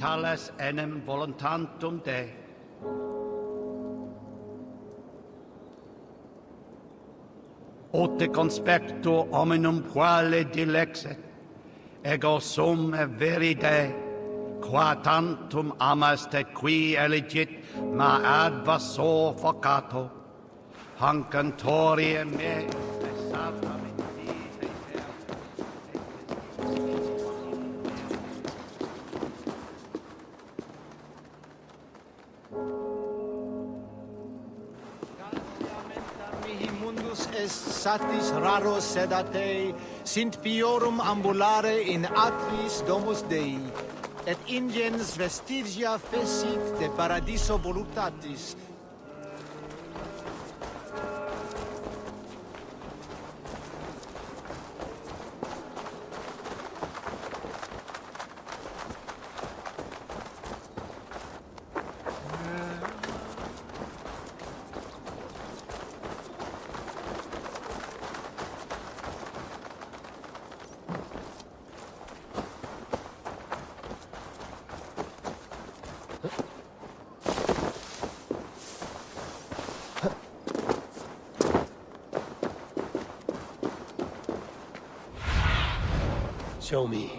brutalis enim voluntantum Dei. Ote conspecto hominum quale dilexet, ego sum veride, qua tantum amaste qui elegit, ma ad vaso focato, hancantori me, satis raro sedate, sint piorum ambulare in atris domus Dei, et ingens vestigia fecit de paradiso voluptatis. Show me.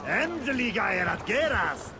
Endelig erat gerast!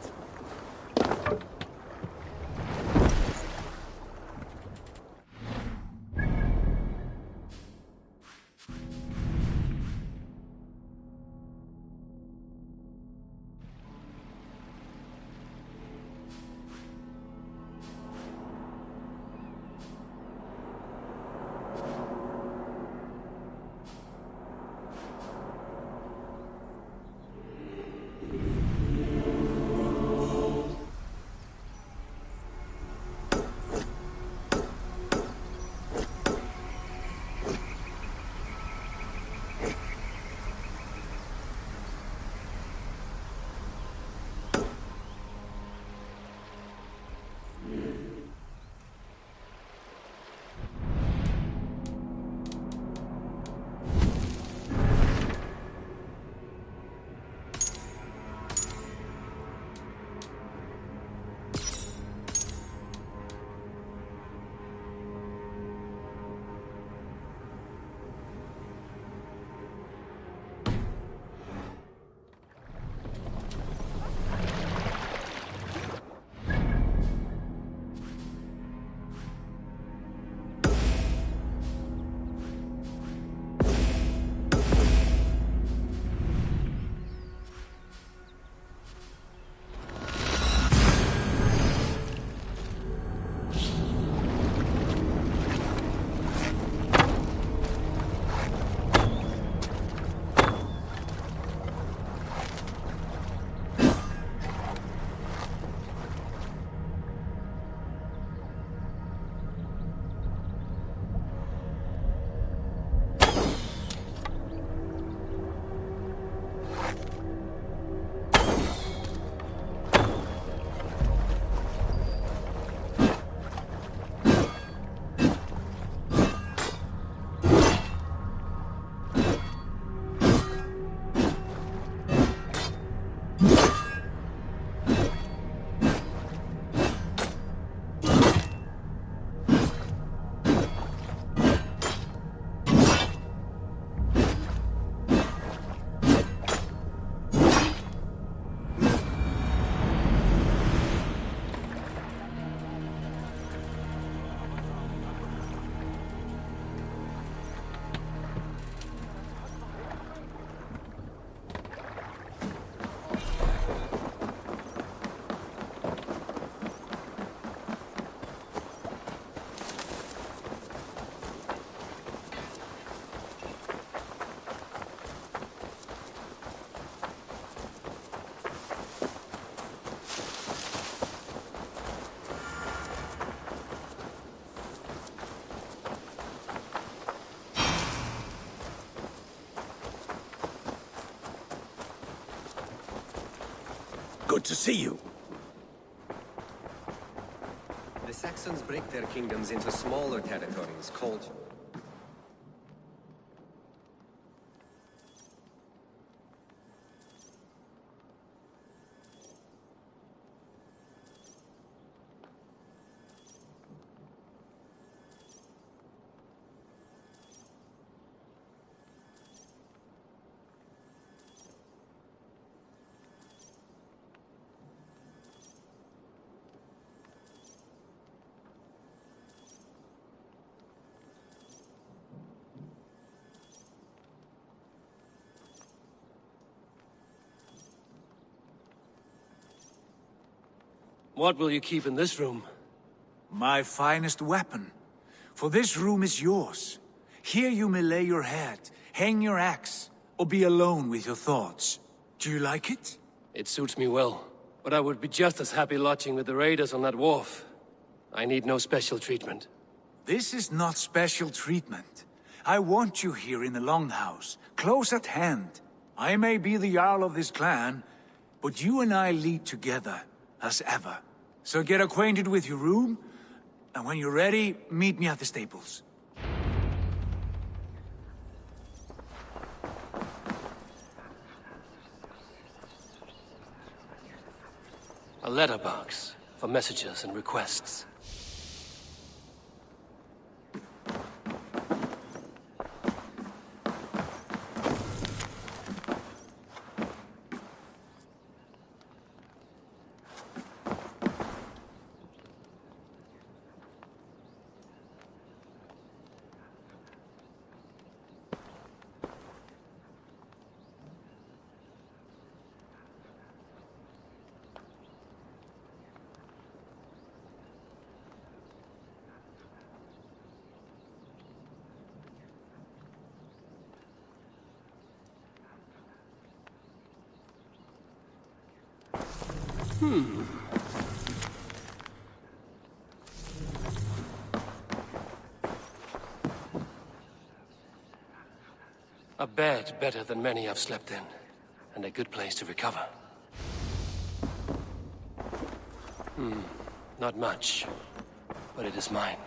to see you. The Saxons break their kingdoms into smaller territories called... What will you keep in this room? My finest weapon. For this room is yours. Here you may lay your head, hang your axe, or be alone with your thoughts. Do you like it? It suits me well, but I would be just as happy lodging with the raiders on that wharf. I need no special treatment. This is not special treatment. I want you here in the Longhouse, close at hand. I may be the Jarl of this clan, but you and I lead together, as ever. So get acquainted with your room, and when you're ready, meet me at the stables. A letterbox for messages and requests. A bed better than many I've slept in, and a good place to recover. Not much, but it is mine.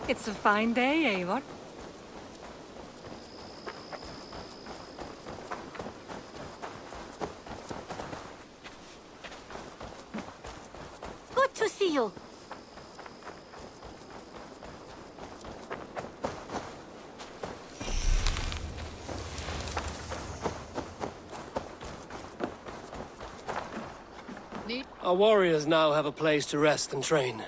It's a fine day, Eivor. Good to see you. Our warriors now have a place to rest and train.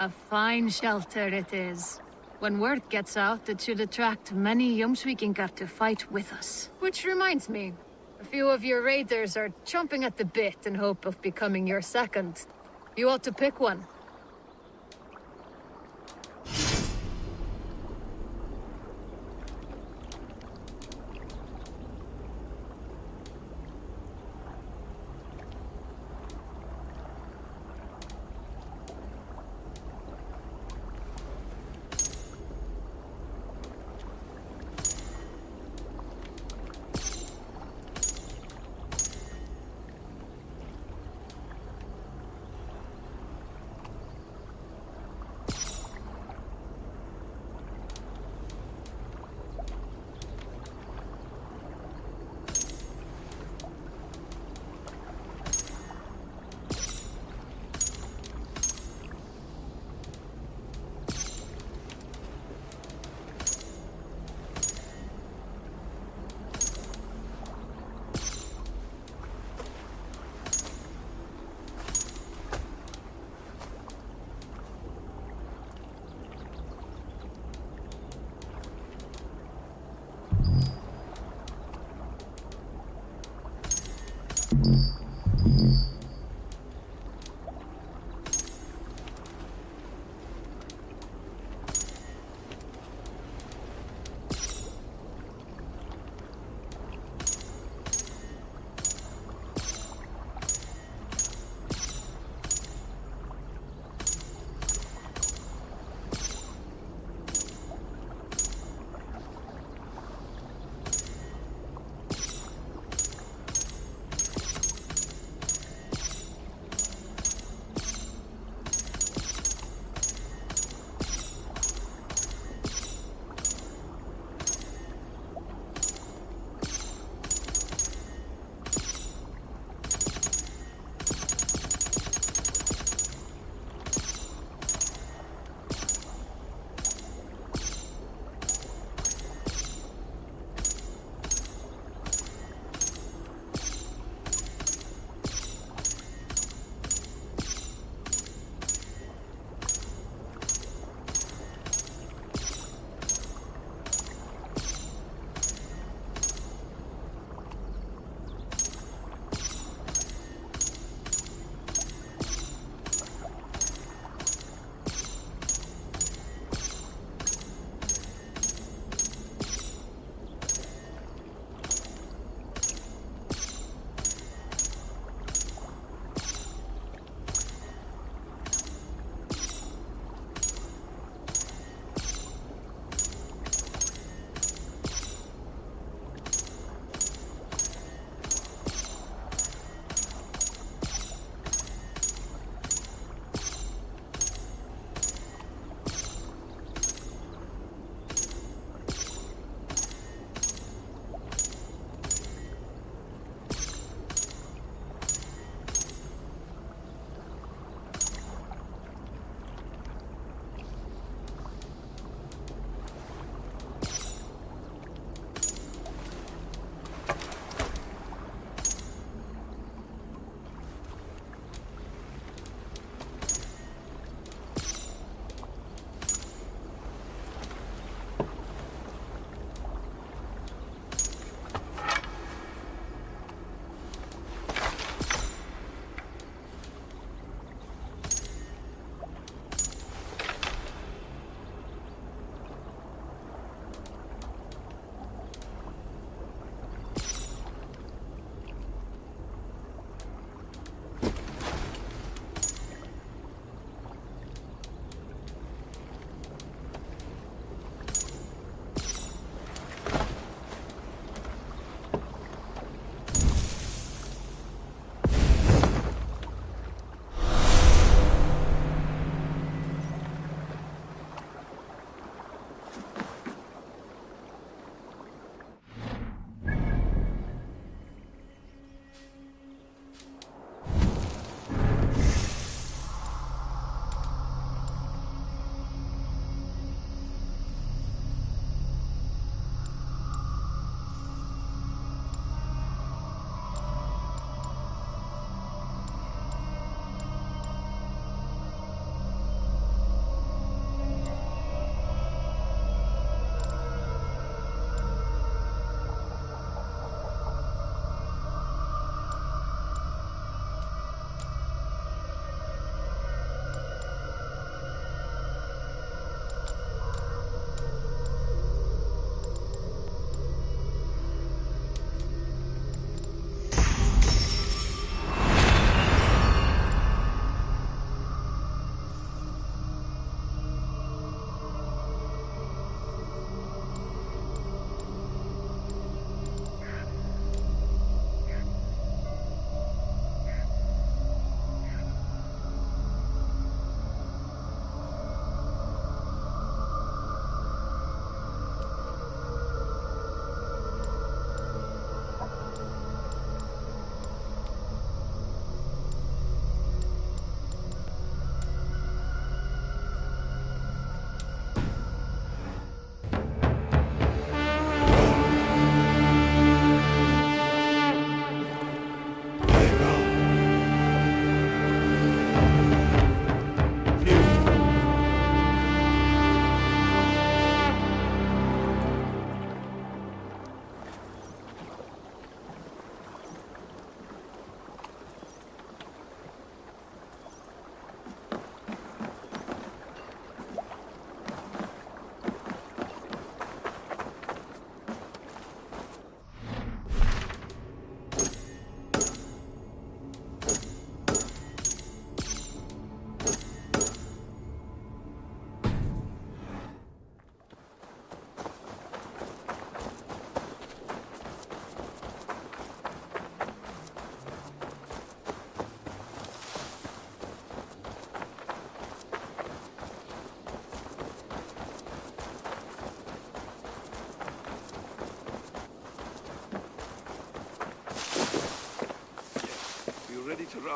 A fine shelter it is. When word gets out, it should attract many Jomsvikingar to fight with us. Which reminds me, a few of your raiders are chomping at the bit in hope of becoming your second. You ought to pick one.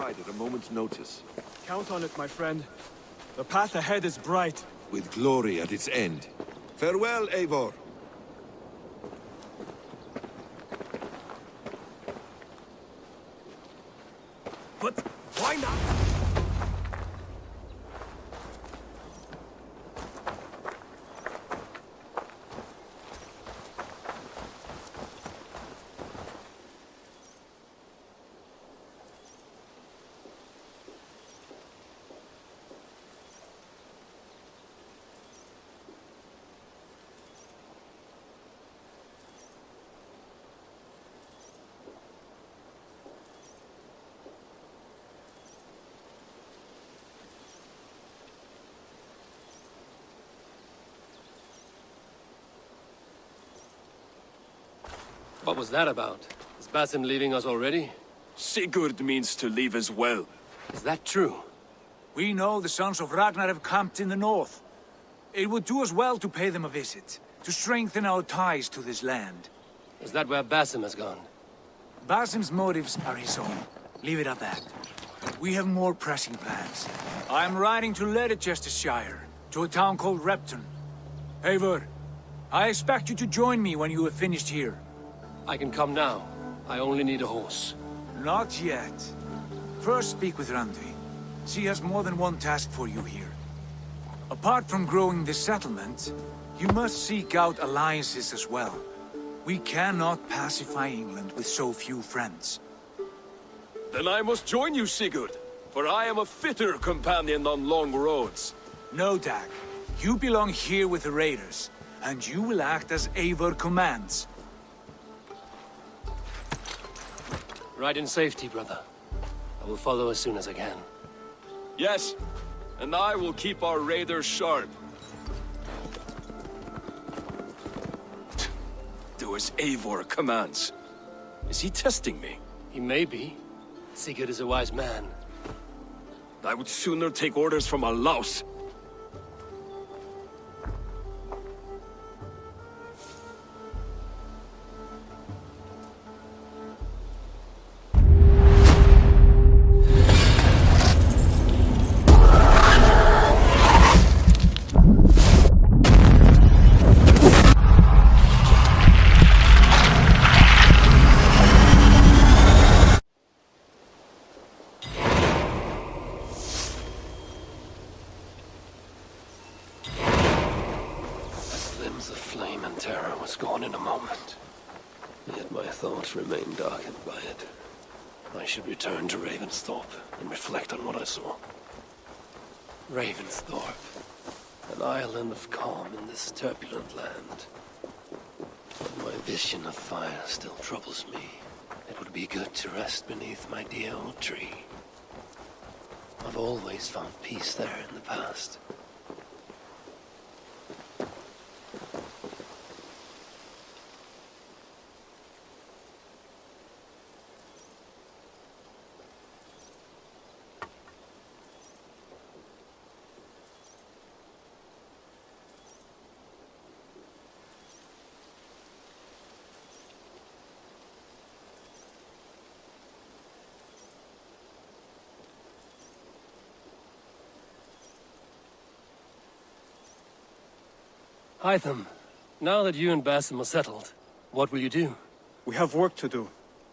ride at a moment's notice. Count on it, my friend. The path ahead is bright. With glory at its end. Farewell, Eivor. But why not? What was that about? Is Basim leaving us already? Sigurd means to leave as well. Is that true? We know the sons of Ragnar have camped in the north. It would do us well to pay them a visit, to strengthen our ties to this land. Is that where Basim has gone? Basim's motives are his own. Leave it at that. We have more pressing plans. I'm riding to Leicestershire, to a town called Repton. Eivor, I expect you to join me when you have finished here. I can come now. I only need a horse. Not yet. First speak with Randi. She has more than one task for you here. Apart from growing this settlement, you must seek out alliances as well. We cannot pacify England with so few friends. Then I must join you, Sigurd, for I am a fitter companion on long roads. No, Dag. You belong here with the raiders, and you will act as Eivor commands. Ride in safety, brother. I will follow as soon as I can. Yes, and I will keep our raiders sharp. Do as Eivor commands. Is he testing me? He may be. Sigurd is a wise man. I would sooner take orders from a louse. Remain darkened by it. I should return to Ravensthorpe and reflect on what I saw. Ravensthorpe, an island of calm in this turbulent land. But my vision of fire still troubles me. It would be good to rest beneath my dear old tree. I've always found peace there in the past. Hytham, now that you and Basim are settled, what will you do? We have work to do.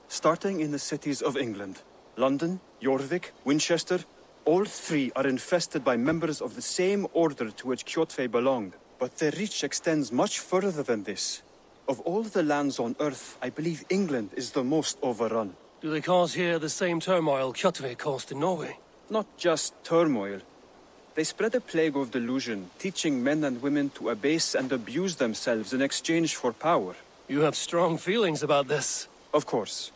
Starting in the cities of England. London, Jorvik, Winchester, all three are infested by members of the same order to which Kjotve belonged. But their reach extends much further than this. Of all the lands on Earth, I believe England is the most overrun. Do they cause here the same turmoil Kjotve caused in Norway? Not just turmoil. They spread a plague of delusion, teaching men and women to abase and abuse themselves in exchange for power. You have strong feelings about this. Of course.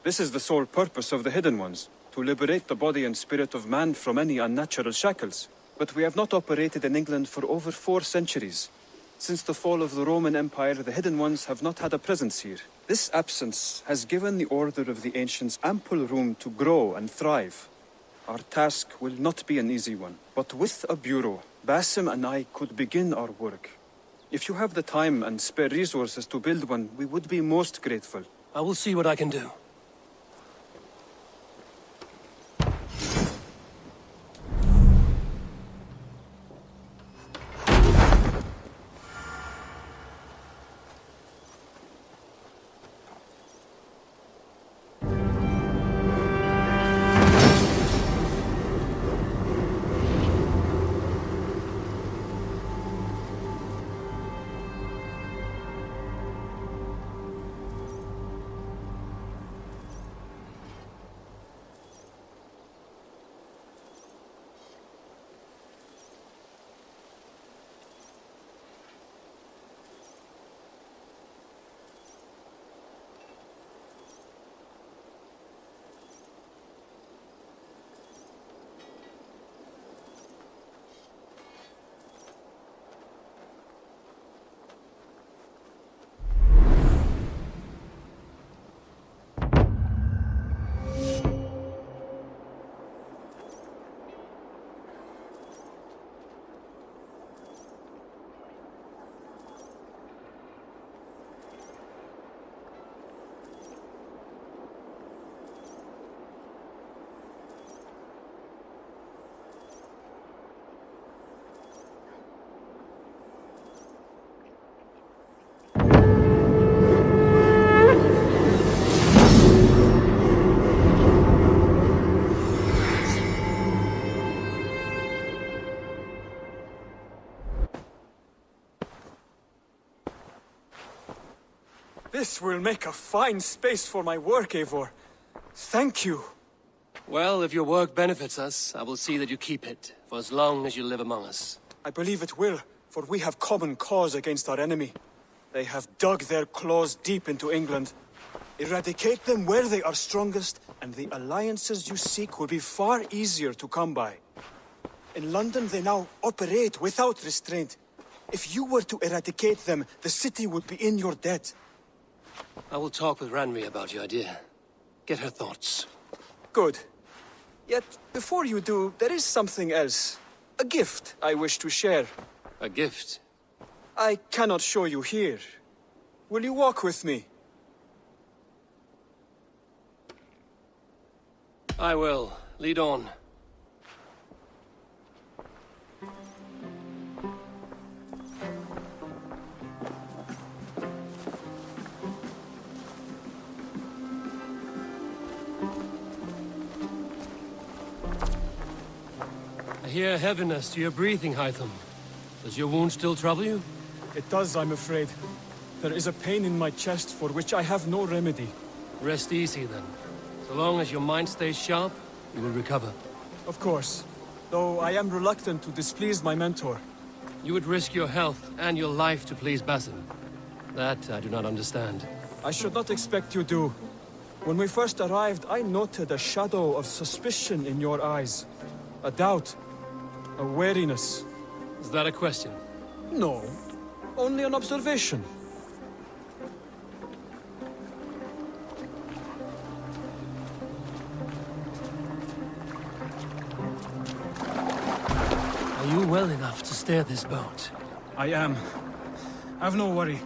This is the sole purpose of the Hidden Ones, to liberate the body and spirit of man from any unnatural shackles. But we have not operated in England for over 4 centuries. Since the fall of the Roman Empire, the Hidden Ones have not had a presence here. This absence has given the Order of the Ancients ample room to grow and thrive. Our task will not be an easy one, but with a bureau, Basim and I could begin our work. If you have the time and spare resources to build one, we would be most grateful. I will see what I can do. This will make a fine space for my work, Eivor. Thank you. Well, if your work benefits us, I will see that you keep it, for as long as you live among us. I believe it will, for we have common cause against our enemy. They have dug their claws deep into England. Eradicate them where they are strongest, and the alliances you seek will be far easier to come by. In London, they now operate without restraint. If you were to eradicate them, the city would be in your debt. I will talk with Ranri about your idea. Get her thoughts. Good. Yet, before you do, there is something else. A gift I wish to share. A gift? I cannot show you here. Will you walk with me? I will. Lead on. I hear heaviness to your breathing, Hytham. Does your wound still trouble you? It does, I'm afraid. There is a pain in my chest for which I have no remedy. Rest easy, then. So long as your mind stays sharp, you will recover. Of course. Though I am reluctant to displease my mentor. You would risk your health and your life to please Basim. That I do not understand. I should not expect you do. When we first arrived, I noted a shadow of suspicion in your eyes. A doubt. A wariness. Is that a question? No. Only an observation. Are you well enough to steer this boat? I am. Have no worry.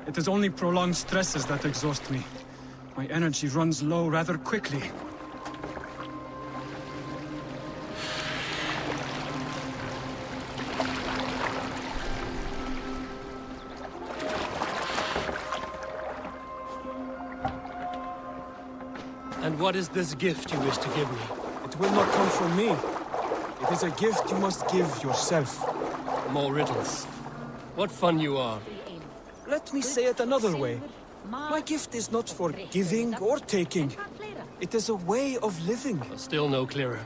It is only prolonged stresses that exhaust me. My energy runs low rather quickly. And what is this gift you wish to give me? It will not come from me. It is a gift you must give yourself. More riddles. What fun you are. Let me say it another way. My gift is not for giving or taking. It is a way of living. Still no clearer.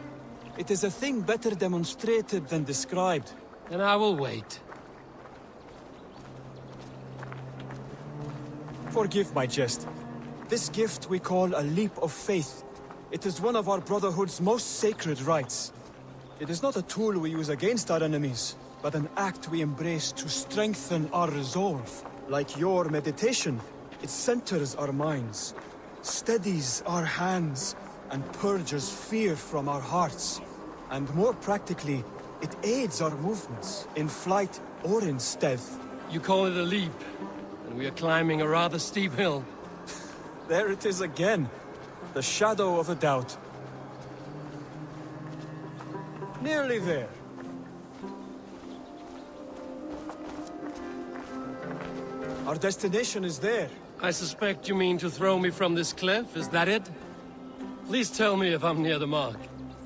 It is a thing better demonstrated than described. Then I will wait. Forgive my jest. This gift we call a leap of faith. It is one of our Brotherhood's most sacred rites. It is not a tool we use against our enemies, but an act we embrace to strengthen our resolve. Like your meditation, it centers our minds, steadies our hands, and purges fear from our hearts. And more practically, it aids our movements, in flight or in stealth. You call it a leap, and we are climbing a rather steep hill. There it is again. The shadow of a doubt. Nearly there. Our destination is there. I suspect you mean to throw me from this cliff, is that it? Please tell me if I'm near the mark.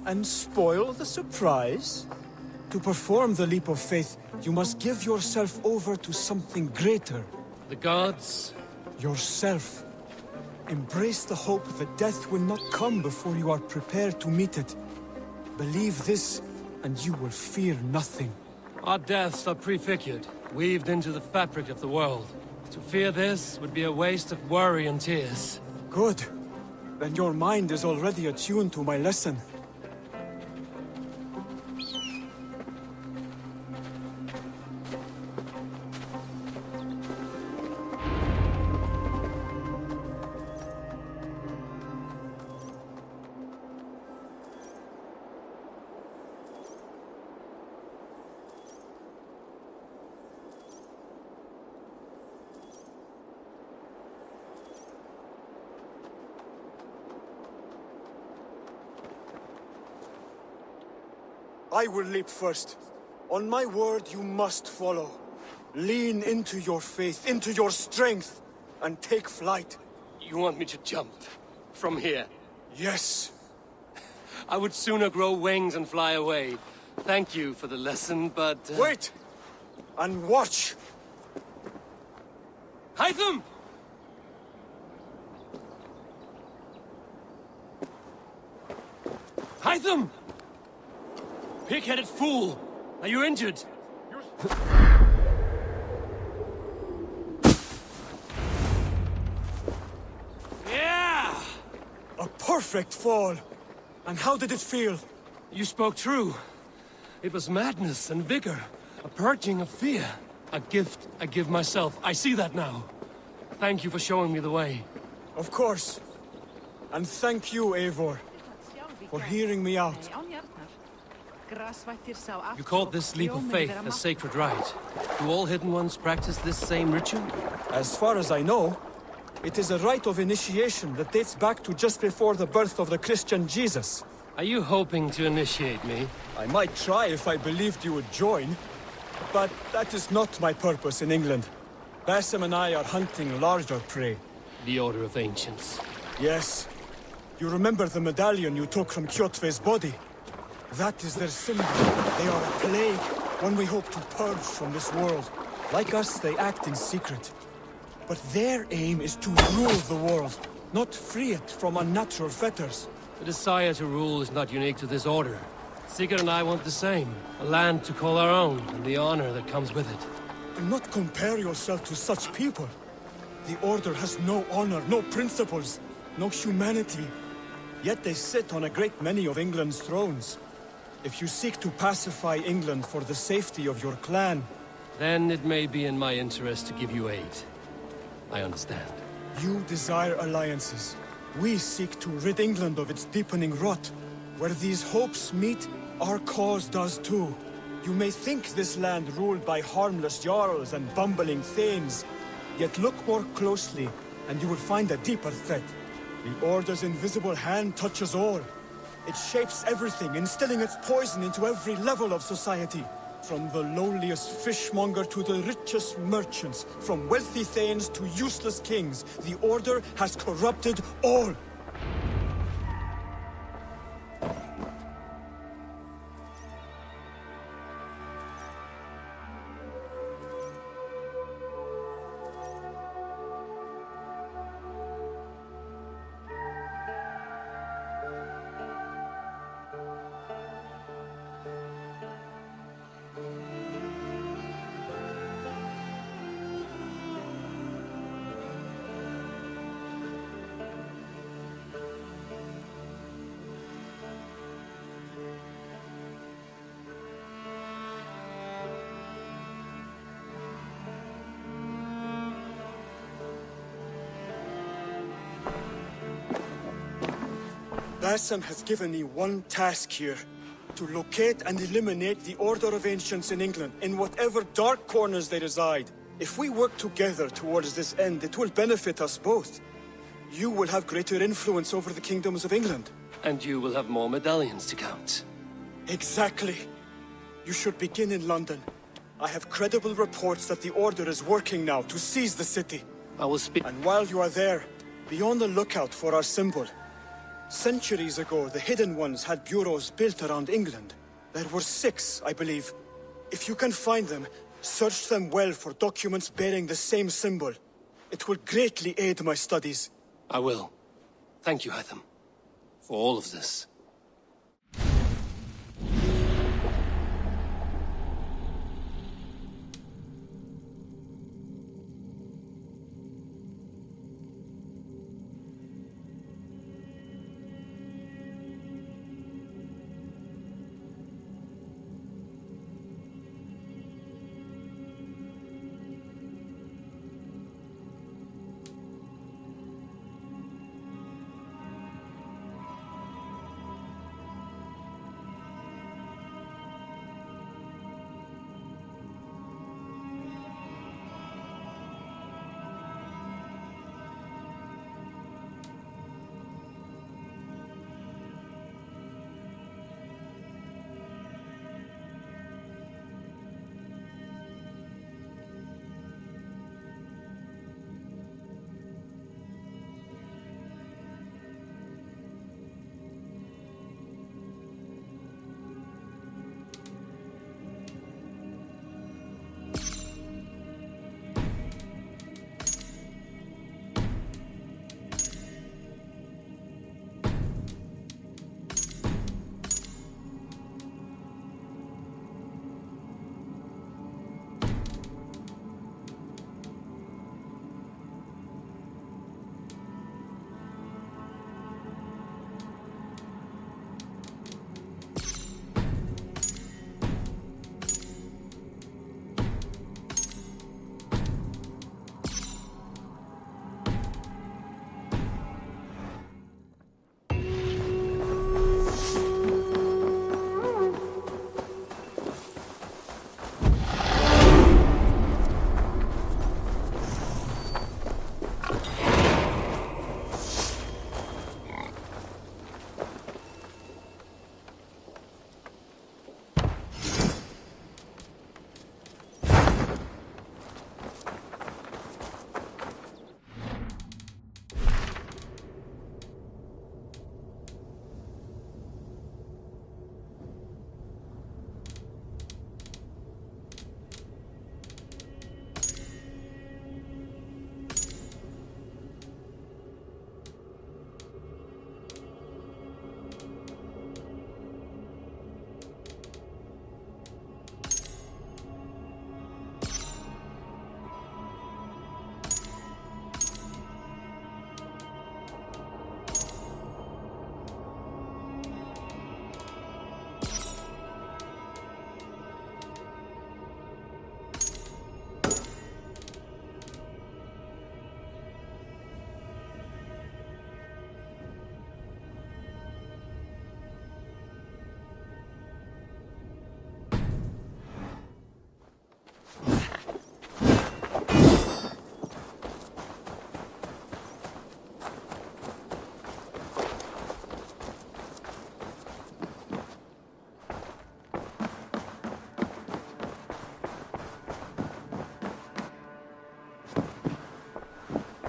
And spoil the surprise? To perform the leap of faith, you must give yourself over to something greater. The gods? Yourself. Embrace the hope that death will not come before you are prepared to meet it. Believe this, and you will fear nothing. Our deaths are prefigured, weaved into the fabric of the world. To fear this would be a waste of worry and tears. Good. Then your mind is already attuned to my lesson. I will leap first. On my word, you must follow. Lean into your faith, into your strength, and take flight. You want me to jump? From here? Yes. I would sooner grow wings and fly away. Thank you for the lesson, but... Wait! And watch! Hytham! Hytham! Pig-headed fool! Are you injured? Yeah! A perfect fall! And how did it feel? You spoke true. It was madness and vigor. A purging of fear. A gift I give myself. I see that now. Thank you for showing me the way. Of course. And thank you, Eivor, for hearing me out. You called this leap of faith a sacred rite. Do all Hidden Ones practice this same ritual? As far as I know, it is a rite of initiation that dates back to just before the birth of the Christian Jesus. Are you hoping to initiate me? I might try if I believed you would join, but that is not my purpose in England. Basim and I are hunting larger prey. The Order of Ancients. Yes. You remember the medallion you took from Kjotve's body? That is their symbol. They are a plague, one we hope to purge from this world. Like us, they act in secret. But their aim is to rule the world, not free it from unnatural fetters. The desire to rule is not unique to this order. Sigurd and I want the same. A land to call our own, and the honor that comes with it. Do not compare yourself to such people. The Order has no honor, no principles, no humanity. Yet they sit on a great many of England's thrones. If you seek to pacify England for the safety of your clan... Then it may be in my interest to give you aid. I understand. You desire alliances. We seek to rid England of its deepening rot. Where these hopes meet, our cause does too. You may think this land ruled by harmless jarls and bumbling thanes. Yet look more closely, and you will find a deeper threat. The Order's invisible hand touches all. It shapes everything, instilling its poison into every level of society. From the lowliest fishmonger to the richest merchants, from wealthy thanes to useless kings, the Order has corrupted all. Basim has given me one task here. To locate and eliminate the Order of Ancients in England, in whatever dark corners they reside. If we work together towards this end, it will benefit us both. You will have greater influence over the kingdoms of England. And you will have more medallions to count. Exactly. You should begin in London. I have credible reports that the Order is working now to seize the city. I will speak. And while you are there, be on the lookout for our symbol. Centuries ago, the Hidden Ones had bureaus built around England. There were 6, I believe. If you can find them, search them well for documents bearing the same symbol. It will greatly aid my studies. I will. Thank you, Hytham, for all of this.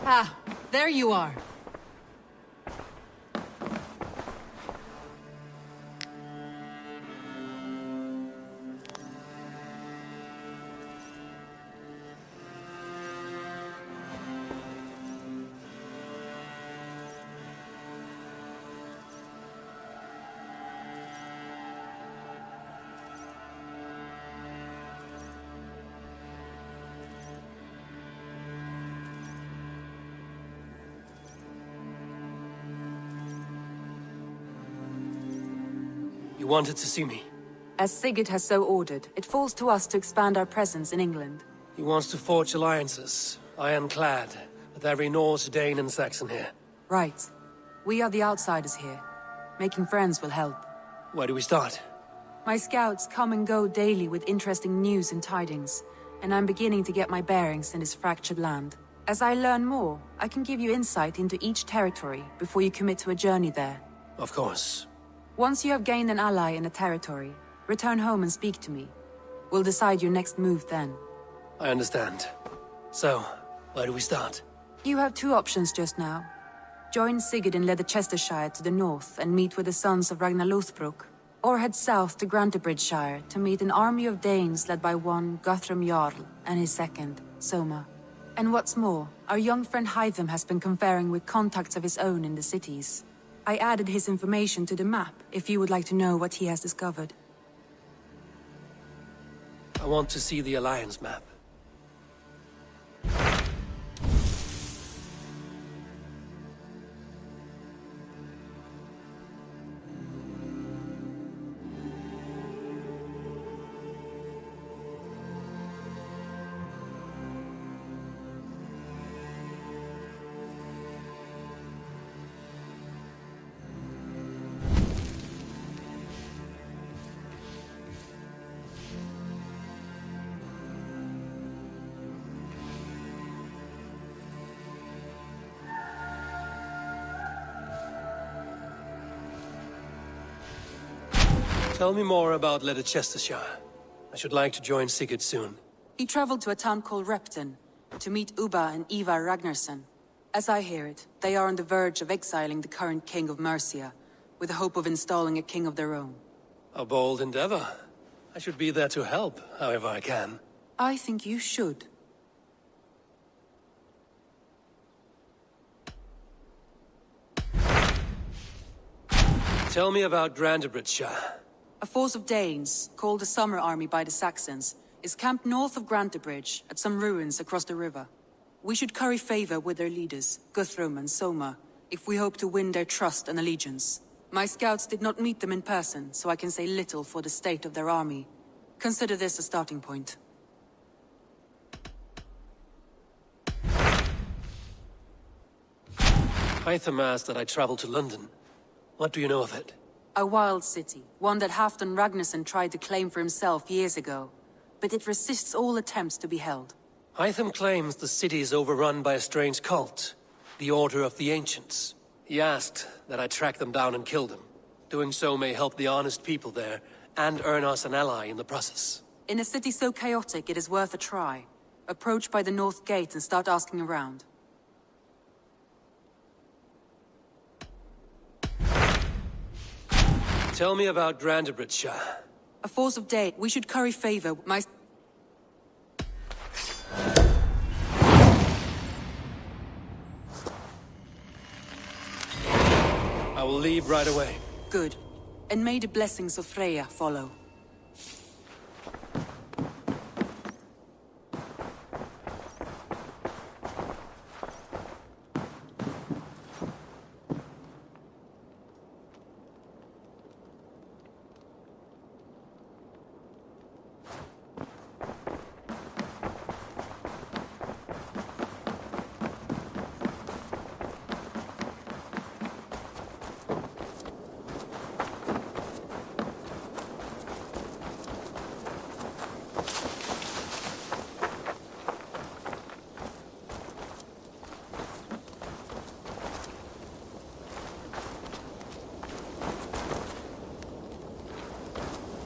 Ah, there you are. You wanted to see me? As Sigurd has so ordered, it falls to us to expand our presence in England. He wants to forge alliances, ironclad, with every Norse, Dane and Saxon here. Right. We are the outsiders here. Making friends will help. Where do we start? My scouts come and go daily with interesting news and tidings, and I'm beginning to get my bearings in this fractured land. As I learn more, I can give you insight into each territory before you commit to a journey there. Of course. Once you have gained an ally in a territory, return home and speak to me. We'll decide your next move then. I understand. So, where do we start? You have two options just now. Join Sigurd in Leicestershire to the north and meet with the sons of Ragnar Lothbrok, or head south to Grantebridgeshire to meet an army of Danes led by one Guthrum Jarl and his second, Soma. And what's more, our young friend Hytham has been conferring with contacts of his own in the cities. I added his information to the map, if you would like to know what he has discovered. I want to see the Alliance map. Tell me more about Leicestershire. I should like to join Sigurd soon. He traveled to a town called Repton to meet Ubba and Eivor Ragnarsson. As I hear it, they are on the verge of exiling the current king of Mercia, with the hope of installing a king of their own. A bold endeavor. I should be there to help, however I can. I think you should. Tell me about Grantebridgeshire. A force of Danes, called the Summer Army by the Saxons, is camped north of Grantebridge at some ruins across the river. We should curry favor with their leaders, Guthrum and Soma, if we hope to win their trust and allegiance. My scouts did not meet them in person, so I can say little for the state of their army. Consider this a starting point. Hytham asked that I travel to London. What do you know of it? A wild city, one that Halfdan Ragnarsson tried to claim for himself years ago. But it resists all attempts to be held. Hytham claims the city is overrun by a strange cult, the Order of the Ancients. He asked that I track them down and kill them. Doing so may help the honest people there, and earn us an ally in the process. In a city so chaotic, it is worth a try. Approach by the North Gate and start asking around. Tell me about Grantebridgeshire. A force of Danes. We should curry favor. I will leave right away. Good. And may the blessings of Freya follow.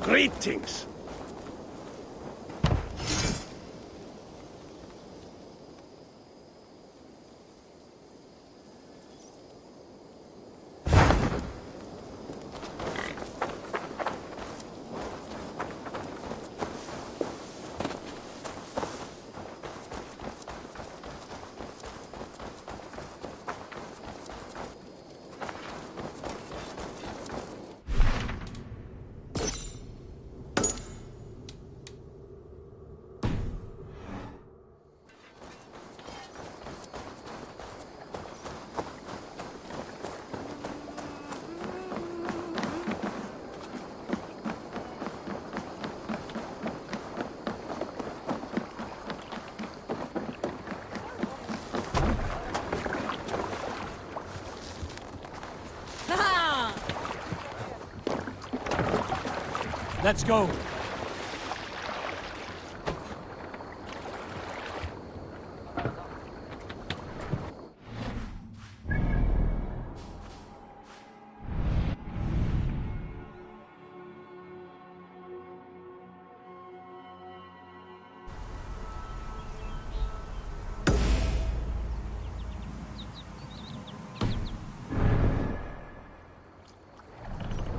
Greetings. Let's go.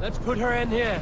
Let's put her in here.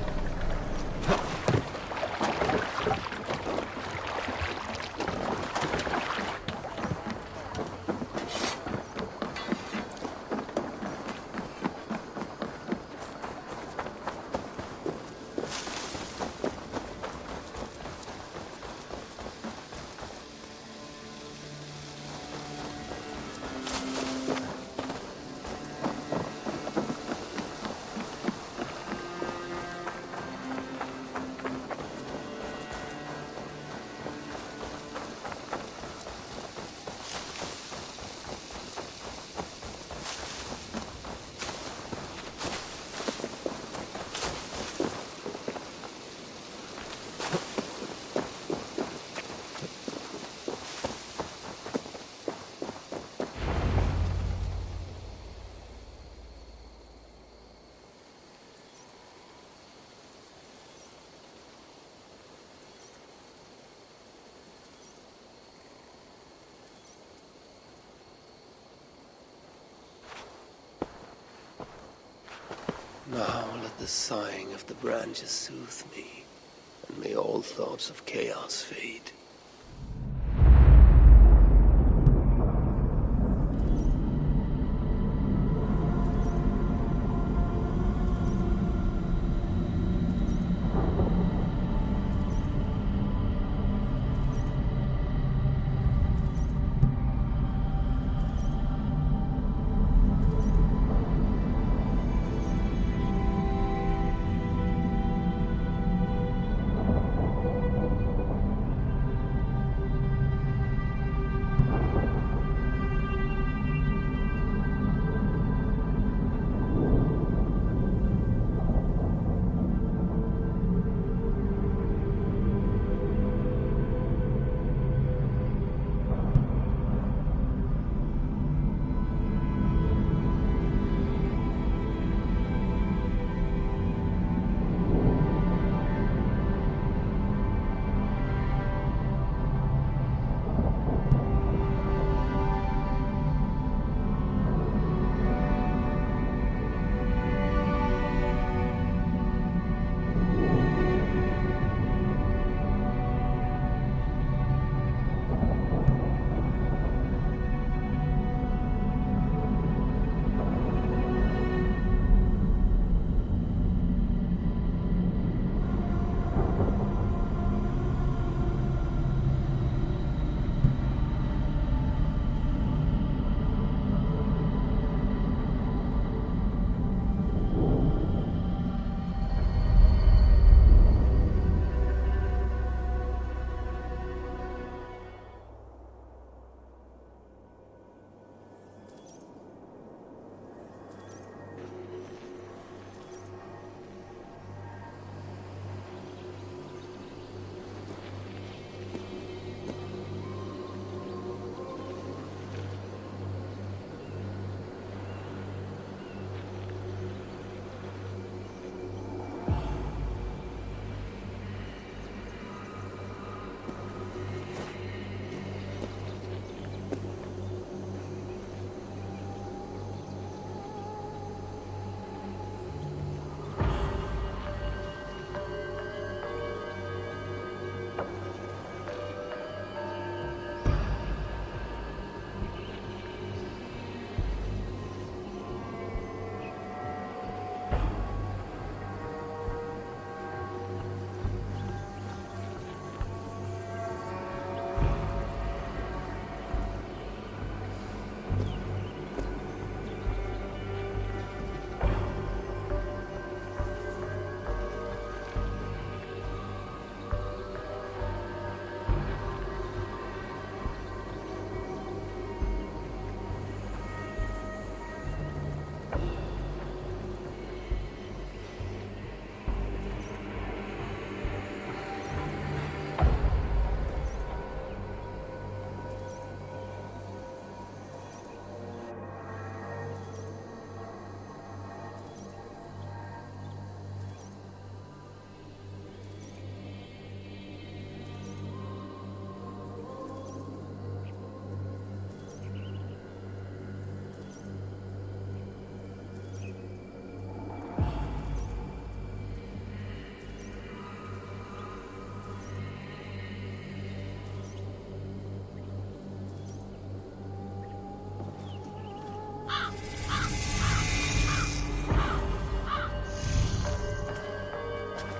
Now let the sighing of the branches soothe me, and may all thoughts of chaos fade.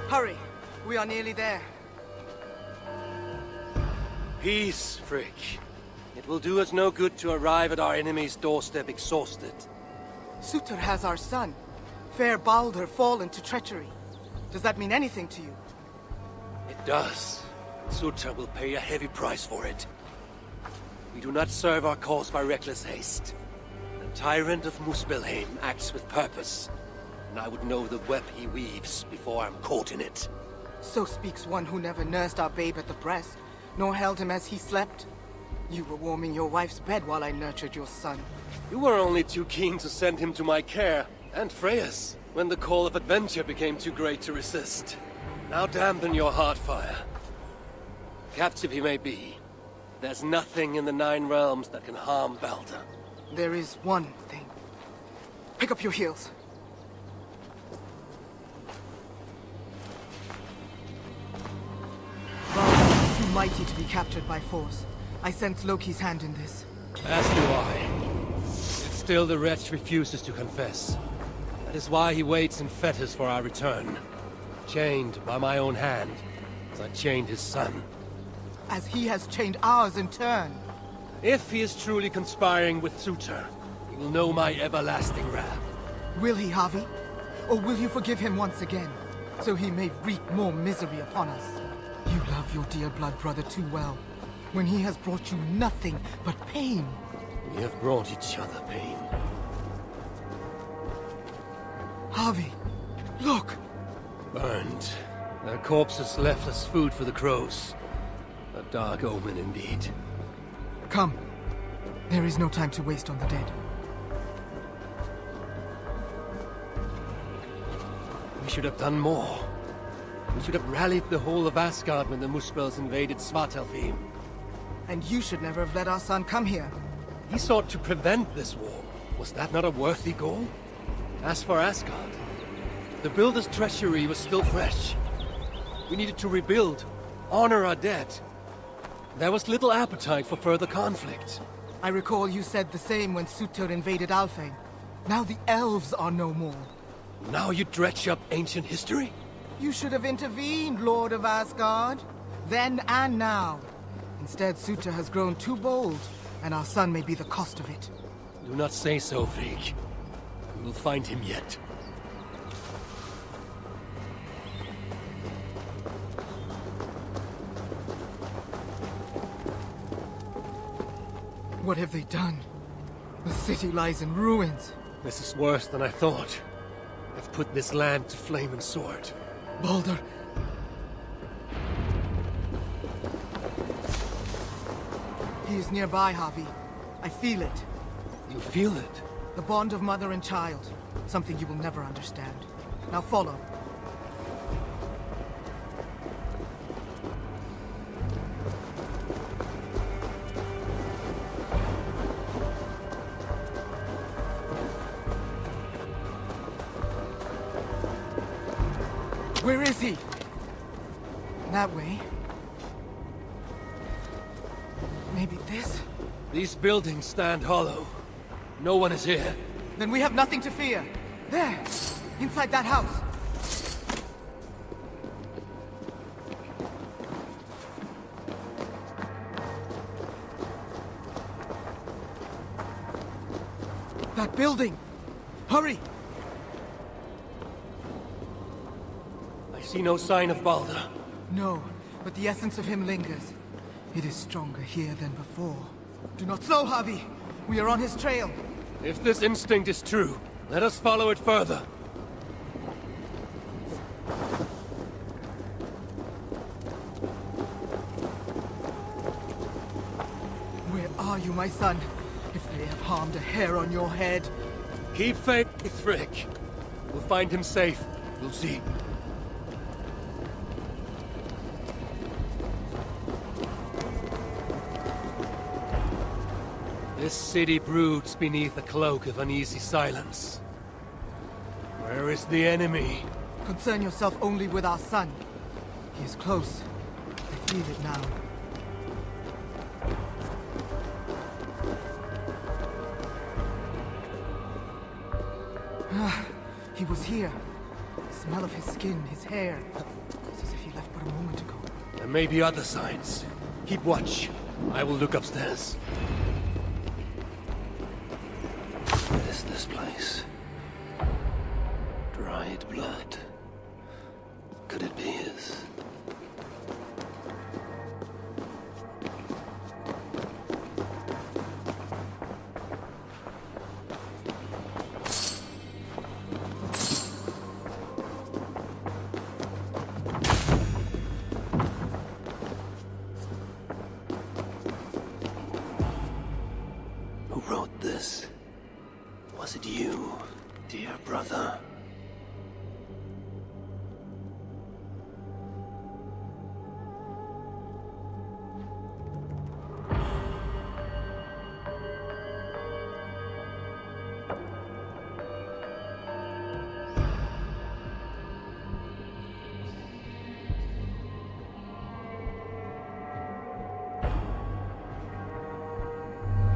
Hurry! We are nearly there. Peace, Frick. It will do us no good to arrive at our enemy's doorstep exhausted. Sutter has our son. Fair Balder fallen to treachery. Does that mean anything to you? It does. Sutter will pay a heavy price for it. We do not serve our cause by reckless haste. The tyrant of Muspelheim acts with purpose, and I would know the web he weaves before I'm caught in it. So speaks one who never nursed our babe at the breast, nor held him as he slept. You were warming your wife's bed while I nurtured your son. You were only too keen to send him to my care, and Freya's, when the call of adventure became too great to resist. Now dampen your heart fire. Captive he may be, there's nothing in the Nine Realms that can harm Balder. There is one thing. Pick up your heels. Balder is too mighty to be captured by force. I sense Loki's hand in this. As do I. Yet still the wretch refuses to confess. That is why he waits in fetters for our return. Chained by my own hand, as I chained his son. As he has chained ours in turn. If he is truly conspiring with Sutter, he will know my everlasting wrath. Will he, Harvey? Or will you forgive him once again, so he may wreak more misery upon us? You love your dear blood brother too well, when he has brought you nothing but pain. We have brought each other pain. Harvey, look! Burned. Their corpses left as food for the crows. A dark omen indeed. Come. There is no time to waste on the dead. We should have done more. We should have rallied the whole of Asgard when the Muspels invaded Svartalfheim. And you should never have let our son come here. He sought to prevent this war. Was that not a worthy goal? As for Asgard, the Builder's treachery was still fresh. We needed to rebuild, honor our dead. There was little appetite for further conflict. I recall you said the same when Sutter invaded Alfheim. Now the elves are no more. Now you dredge up ancient history? You should have intervened, Lord of Asgard. Then and now. Instead, Sutter has grown too bold, and our son may be the cost of it. Do not say so, Frigg. We will find him yet. What have they done? The city lies in ruins. This is worse than I thought. They've put this land to flame and sword. Balder! He is nearby, Harvey. I feel it. You feel it? The bond of mother and child. Something you will never understand. Now follow. Where is he? That way. Maybe this? These buildings stand hollow. No one is here. Then we have nothing to fear. There! Inside that house! That building! Hurry! I see no sign of Balder. No, but the essence of him lingers. It is stronger here than before. Do not slow, Harvey! We are on his trail. If this instinct is true, let us follow it further. Where are you, my son? If they have harmed a hair on your head... Keep faith, Frick. We'll find him safe. We'll see. This city broods beneath a cloak of uneasy silence. Where is the enemy? Concern yourself only with our son. He is close. I feel it now. He was here. smell of his skin, his hair. It's as if he left but a moment ago. There may be other signs. Keep watch. I will look upstairs. What is this place? Dried blood. Could it be his? Who wrote this? Was it you, dear brother?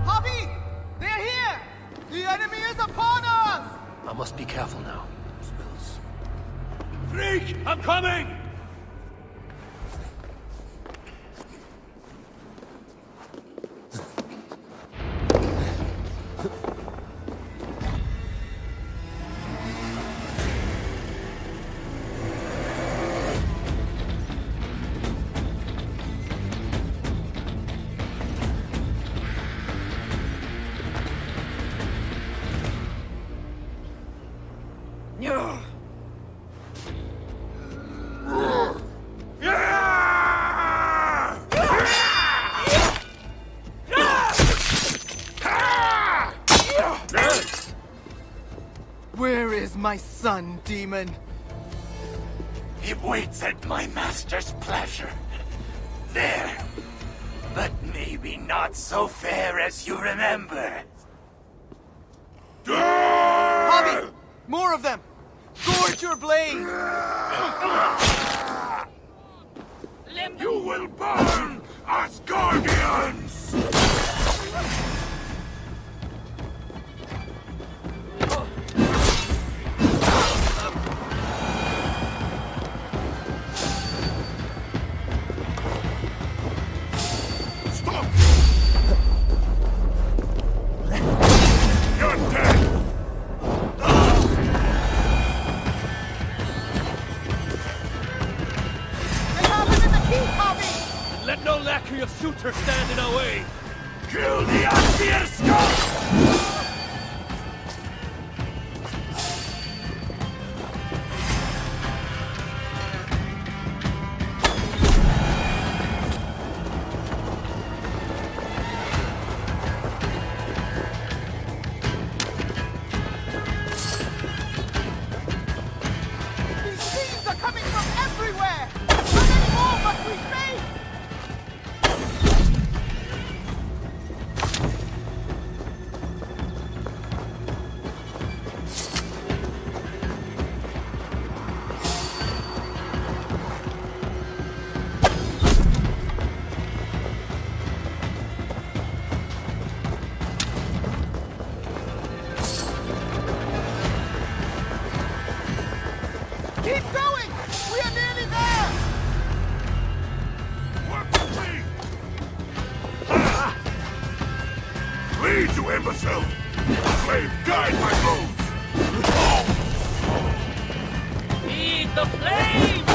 Javi! They're here! The enemy is upon us! I must be careful now. Spills. Freak! I'm coming! Where is my son, demon? He waits at my master's pleasure. There. But maybe not so fair as you remember. Javi! More of them! Gorge your blade! You will burn, Asgardians! Stop! You're dead! Let no lackey of suitor stand in our way! Kill the Asir scum! These fiends are coming from everywhere! How many more must we face? Keep going! We are nearly there! Lead, you imbecile! Flame, guide my moves! Feed the flame!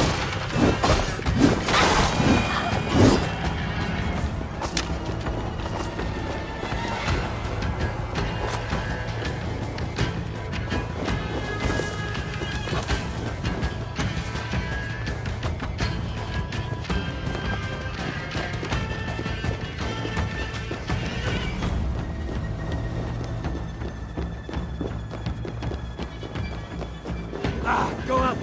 Go up!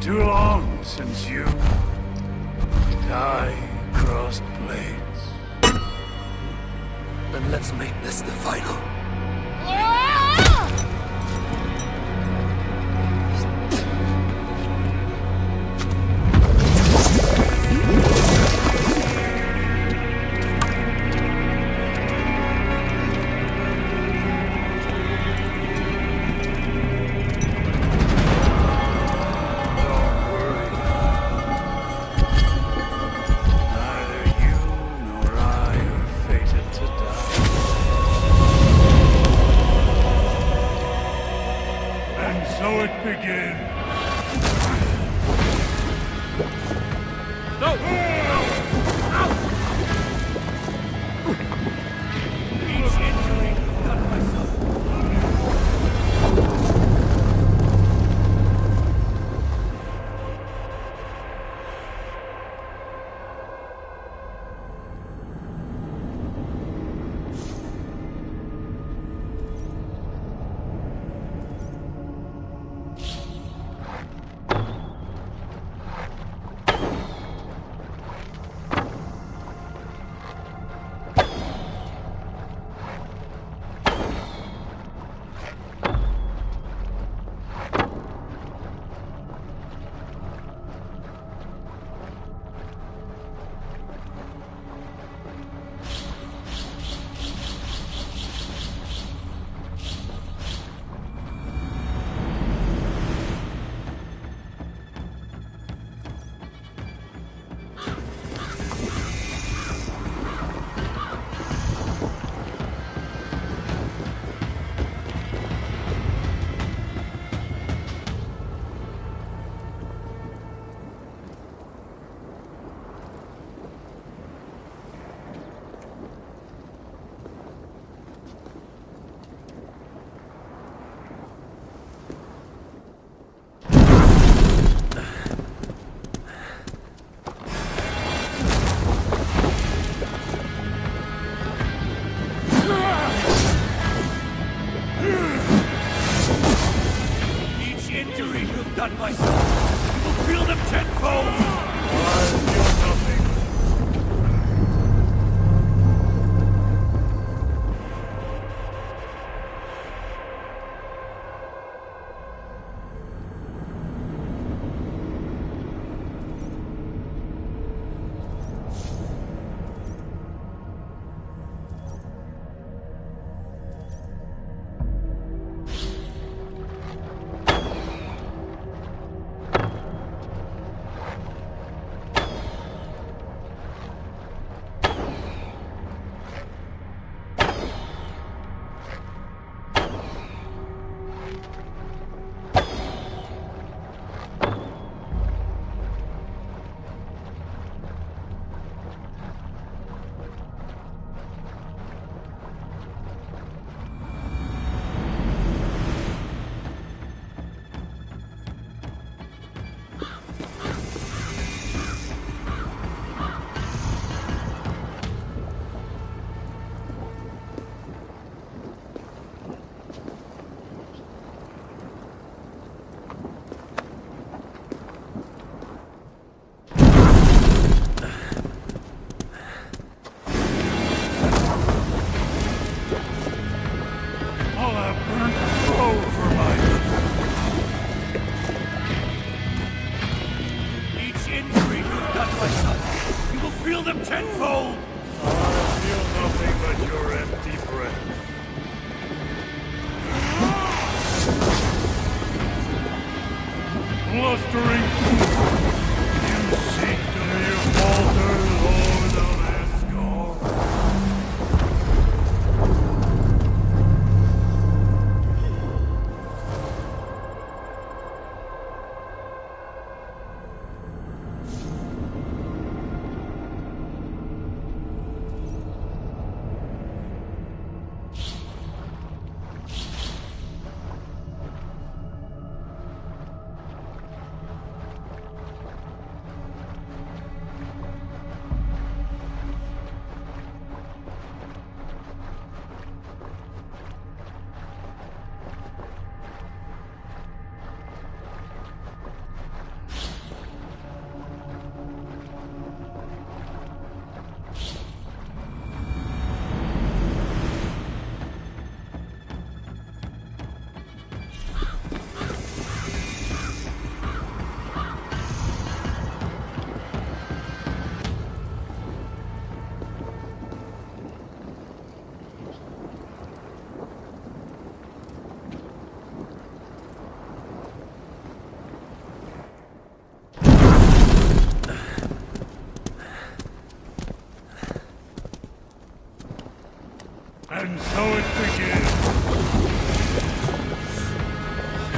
too long since you crossed blades. Then let's make this the final.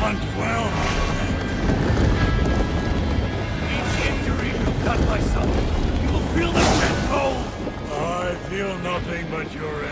hunt well. Each injury you cut myself, you will feel the death toll! I feel nothing but your